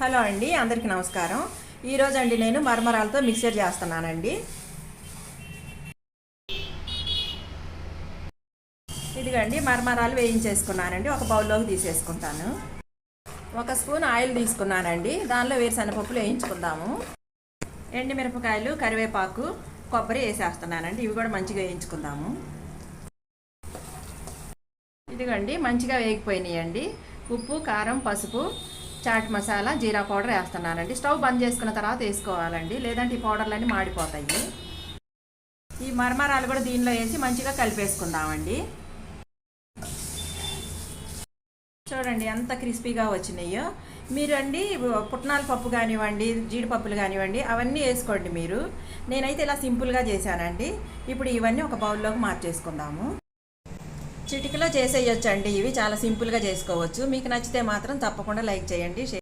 Hello అండి, అందరికీ నమస్కారం. ఈరోజు అండి నేను మరమరాలతో మిక్సర్ చేస్తున్నానండి. ఇదిగండి మరమరాలు వేయించేసుకున్నానండి. ఒక బౌల్లోకి తీసేసుకుంటాను. ఒక స్పూన్ ఆయిల్ తీసుకున్నానండి. దానిలో వేరుశనగపప్పులు వేయించుకుందాము. ఎండుమిరపకాయలు, కరివేపాకు, కొబ్బరి వేసేస్తున్నానండి. ఇవి కూడా మంచిగా వేయించుకుందాము. ఇదిగండి మంచిగా వేగిపోయినాయండి. ఉప్పు, కారం, పసుపు, చాట్ మసాలా, జీరా పౌడర్ వేస్తున్నానండి. స్టవ్ బంద్ చేసుకున్న తర్వాత వేసుకోవాలండి, లేదంటే ఈ పౌడర్లన్నీ మాడిపోతాయి. ఈ మరమరాలు కూడా దీనిలో వేసి మంచిగా కలిపేసుకుందామండి. చూడండి ఎంత క్రిస్పీగా వచ్చినాయో. మీరు అండి పుట్నాల పప్పు కానివ్వండి, జీడిపప్పులు కానివ్వండి, అవన్నీ వేసుకోండి మీరు. నేనైతే ఇలా సింపుల్గా చేశానండి. ఇప్పుడు ఇవన్నీ ఒక బౌల్లోకి మార్చేసుకుందాము. చిటికలో చేసేయొచ్చండి. ఇవి చాలా సింపుల్గా చేసుకోవచ్చు. మీకు నచ్చితే మాత్రం తప్పకుండా లైక్ చేయండి.